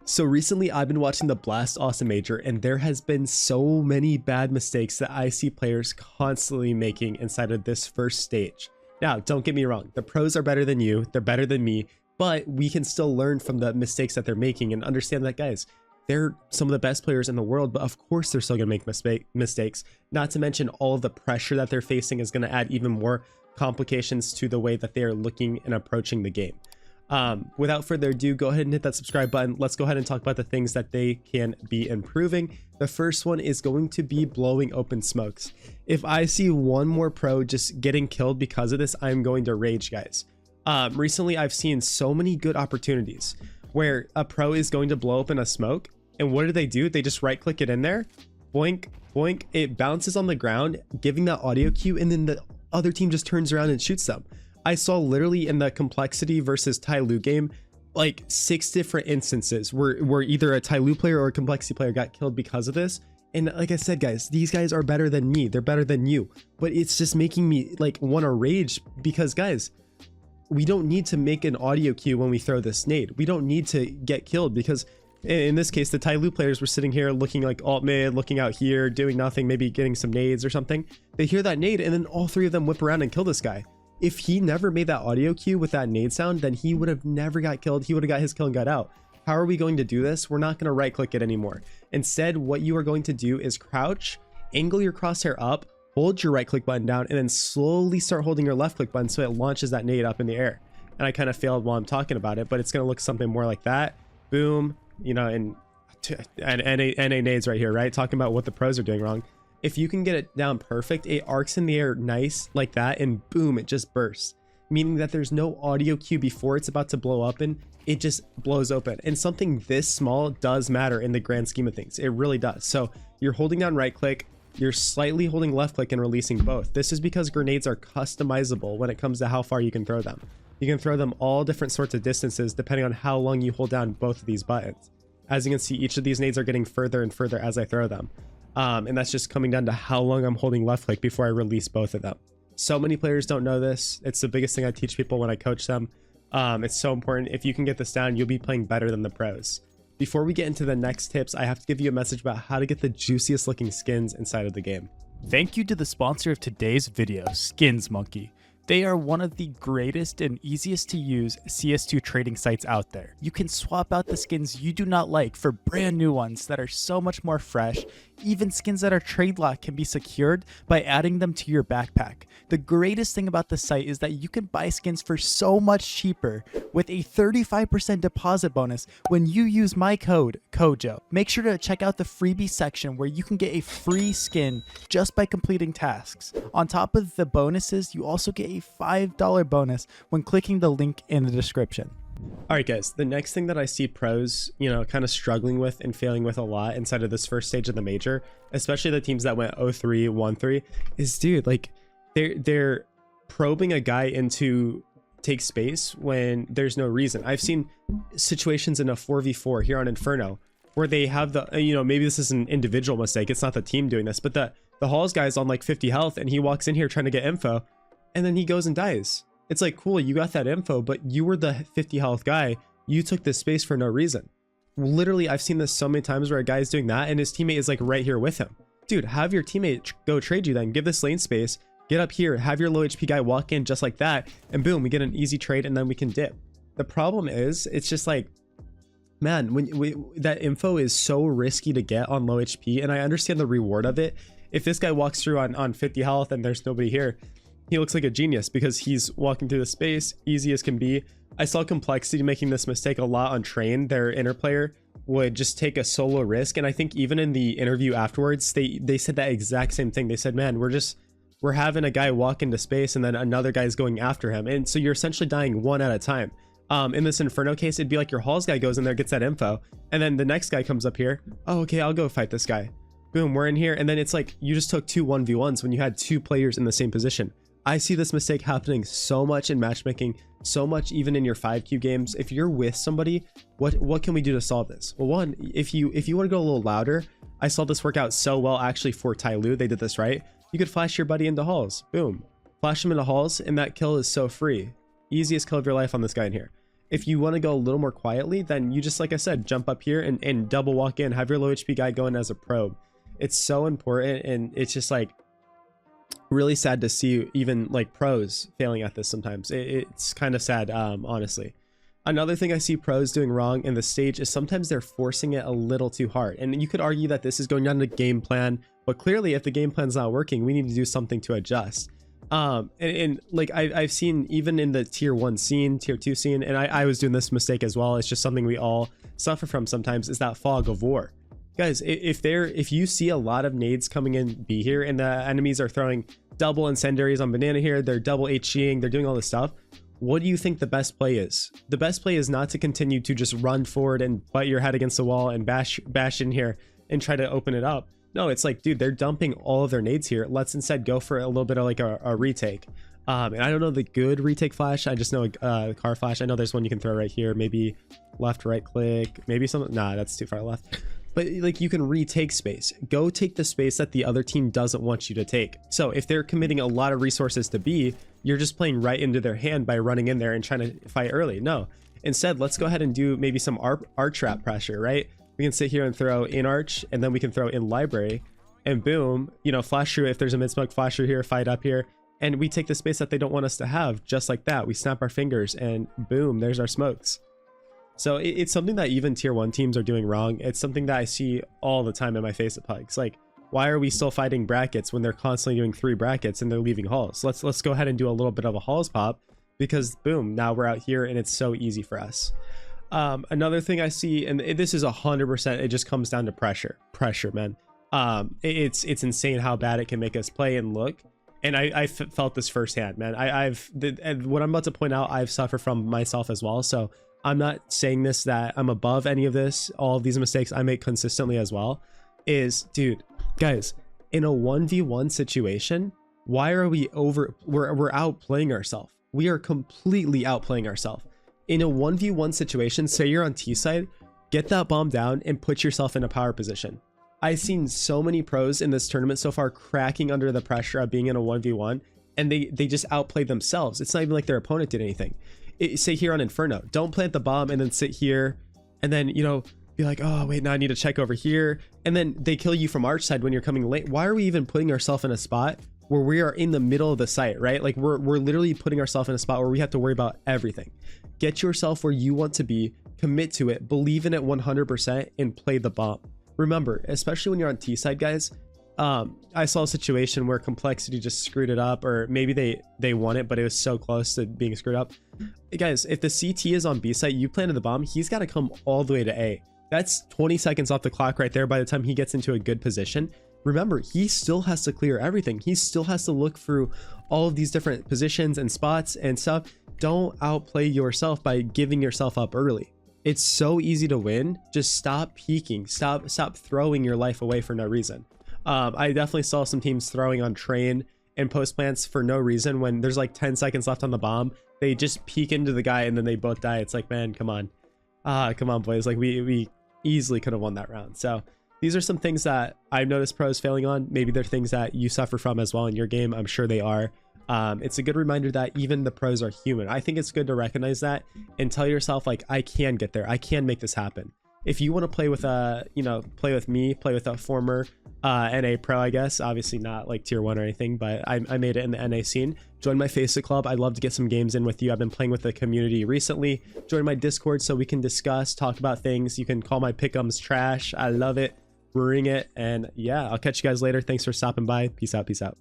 So recently I've been watching the Blast Awesome Major, and there has been so many bad mistakes that I see players constantly making inside of this first stage. Now, don't get me wrong, the pros are better than you, they're better than me, but we can still learn from the mistakes that they're making and understand that, guys, they're some of the best players in the world, but of course they're still gonna make mistakes. Not to mention all of the pressure that they're facing is gonna add even more complications to the way that they are looking and approaching the game. Without further ado, go ahead and hit that subscribe button. Let's go ahead and talk about the things that they can be improving. The first one is going to be blowing open smokes. If I see one more pro just getting killed because of this, I'm going to rage, guys. Recently I've seen so many good opportunities where a pro is going to blow open a smoke, and what do? They just right click it in there, boink, boink, it bounces on the ground, giving that audio cue, and then the other team just turns around and shoots them. I saw literally in the Complexity versus Tyloo game, like 6 different instances where either a Tyloo player or a Complexity player got killed because of this. And like I said, guys, these guys are better than me. They're better than you. But it's just making me like want to rage because, guys, we don't need to make an audio cue when we throw this nade. We don't need to get killed because in this case, the Tyloo players were sitting here looking like alt mid, looking out here, doing nothing, maybe getting some nades or something. They hear that nade and then all 3 of them whip around and kill this guy. If he never made that audio cue with that nade sound, then he would have never got killed. He would have got his kill and got out. How are we going to do this? We're not going to right click it anymore. Instead, what you are going to do is crouch, angle your crosshair up, hold your right click button down, and then slowly start holding your left click button so it launches that nade up in the air. And I kind of failed while I'm talking about it, but it's going to look something more like that. Boom, you know, and NA nades right here, right? Talking about what the pros are doing wrong. If you can get it down perfect, it arcs in the air nice like that, and boom, it just bursts. Meaning that there's no audio cue before it's about to blow up, and it just blows open. And something this small does matter in the grand scheme of things. It really does. So you're holding down right click, you're slightly holding left click and releasing both. This is because grenades are customizable when it comes to how far you can throw them. You can throw them all different sorts of distances depending on how long you hold down both of these buttons. As you can see, each of these nades are getting further and further as I throw them. And that's just coming down to how long I'm holding left click before I release both of them. So many players don't know this. It's the biggest thing I teach people when I coach them. It's so important. If you can get this down, you'll be playing better than the pros. Before we get into the next tips, I have to give you a message about how to get the juiciest looking skins inside of the game. Thank you to the sponsor of today's video, SkinsMonkey. They are one of the greatest and easiest to use CS2 trading sites out there. You can swap out the skins you do not like for brand new ones that are so much more fresh. Even skins that are trade locked can be secured by adding them to your backpack. The greatest thing about the site is that you can buy skins for so much cheaper with a 35% deposit bonus when you use my code CoJo. Make sure to check out the freebie section where you can get a free skin just by completing tasks. On top of the bonuses, you also get a $5 bonus when clicking the link in the description. All right, guys, the next thing that I see pros, you know, kind of struggling with and failing with a lot inside of this first stage of the major, especially the teams that went 0-3, 1-3, is, dude, like they're probing a guy into take space when there's no reason. I've seen situations in a 4v4 here on Inferno where they have the, you know, maybe this is an individual mistake, it's not the team doing this, but the Halls guy's on like 50 health and he walks in here trying to get info and then he goes and dies. It's like, cool, you got that info, but you were the 50 health guy. You took this space for no reason. Literally, I've seen this so many times where a guy is doing that and his teammate is like right here with him. Dude, have your teammate go trade you then. Give this lane space, get up here, have your low HP guy walk in just like that, and boom, we get an easy trade and then we can dip. The problem is, it's just like, man, that info is so risky to get on low HP, and I understand the reward of it. If this guy walks through on 50 health and there's nobody here, he looks like a genius because he's walking through the space, easy as can be. I saw Complexity making this mistake a lot on Train. Their inner player would just take a solo risk, and I think even in the interview afterwards, they said that exact same thing. They said, man, we're having a guy walk into space and then another guy's going after him, and so you're essentially dying one at a time. In this Inferno case, it'd be like your Halls guy goes in there, gets that info, and then the next guy comes up here. Oh, okay, I'll go fight this guy. Boom, we're in here, and then it's like you just took 2 1v1s when you had 2 players in the same position. I see this mistake happening so much in matchmaking, so much even in your 5Q games. If you're with somebody, what can we do to solve this? Well, one, if you want to go a little louder, I saw this work out so well actually for Tyloo. They did this right. You could flash your buddy into Halls. Boom. Flash him into Halls, and that kill is so free. Easiest kill of your life on this guy in here. If you want to go a little more quietly, then you just, like I said, jump up here and double walk in, have your low HP guy going as a probe. It's so important, and it's just like really sad to see even like pros failing at this sometimes. It's kind of sad, honestly. Another thing I see pros doing wrong in the stage is sometimes they're forcing it a little too hard. And you could argue that this is going down to game plan, but clearly if the game plan's not working, we need to do something to adjust. And like I've seen even in the tier 1 scene, tier 2 scene, and I was doing this mistake as well. It's just something we all suffer from sometimes, is that fog of war. Guys, if you see a lot of nades coming in B here and the enemies are throwing double incendiaries on banana here, they're double HGing, they're doing all this stuff, what do you think the best play is? The best play is not to continue to just run forward and butt your head against the wall and bash in here and try to open it up. No, it's like, dude, they're dumping all of their nades here. Let's instead go for a little bit of like a retake. And I don't know the good retake flash. I just know a car flash. I know there's one you can throw right here. Maybe left, right click, maybe something. Nah, that's too far left. But like you can retake space. Go take the space that the other team doesn't want you to take. So if they're committing a lot of resources to B, you're just playing right into their hand by running in there and trying to fight early. No, instead, let's go ahead and do maybe some arch trap pressure, right? We can sit here and throw in arch, and then we can throw in library, and boom, you know, flash through if there's a mid smoke, flash through here, fight up here, and we take the space that they don't want us to have, just like that. We snap our fingers and boom, there's our smokes. So it's something that even tier 1 teams are doing wrong. It's something that I see all the time in my face at Pugs. Like, why are we still fighting brackets when they're constantly doing 3 brackets and they're leaving halls? Let's go ahead and do a little bit of a halls pop, because boom, now we're out here and it's so easy for us. Another thing I see, and this is 100%, it just comes down to pressure, man. It's insane how bad it can make us play and look. And I felt this firsthand, man. And what I'm about to point out, I've suffered from myself as well. So I'm not saying this that I'm above any of this. All of these mistakes I make consistently as well. Is, dude, guys, in a 1v1 situation, why are we we're outplaying ourselves? We are completely outplaying ourselves. In a 1v1 situation, say you're on T side, get that bomb down and put yourself in a power position. I've seen so many pros in this tournament so far cracking under the pressure of being in a 1v1, and they just outplayed themselves. It's not even like their opponent did anything. Say here on Inferno, don't plant the bomb and then sit here and then, you know, be like, oh wait, now I need to check over here, and then they kill you from arch side when you're coming late. Why are we even putting ourselves in a spot where we are in the middle of the site, right? Like we're literally putting ourselves in a spot where we have to worry about everything. Get yourself where you want to be, commit to it, believe in it 100%, and play the bomb. Remember, especially when you're on T side, guys, I saw a situation where Complexity just screwed it up, or maybe they won it, but it was so close to being screwed up. Hey guys, if the CT is on B site, you planted the bomb, he's got to come all the way to A. That's 20 seconds off the clock right there by the time he gets into a good position. Remember, he still has to clear everything. He still has to look through all of these different positions and spots and stuff. Don't outplay yourself by giving yourself up early. It's so easy to win. Just stop peeking. Stop throwing your life away for no reason. I definitely saw some teams throwing on train and post plants for no reason when there's like 10 seconds left on the bomb. They just peek into the guy and then they both die. It's like, man, come on. Come on, boys. Like we easily could have won that round. So these are some things that I've noticed pros failing on. Maybe they're things that you suffer from as well in your game. I'm sure they are. It's a good reminder that even the pros are human. I think it's good to recognize that and tell yourself, like, I can get there. I can make this happen. If you want to play with play with me, play with a former NA pro, I guess, obviously not like tier 1 or anything, but I made it in the NA scene. Join my Facebook club. I'd love to get some games in with you. I've been playing with the community recently. Join my Discord so we can discuss, talk about things. You can call my pick'ems trash. I love it. Bring it. And yeah, I'll catch you guys later. Thanks for stopping by. Peace out.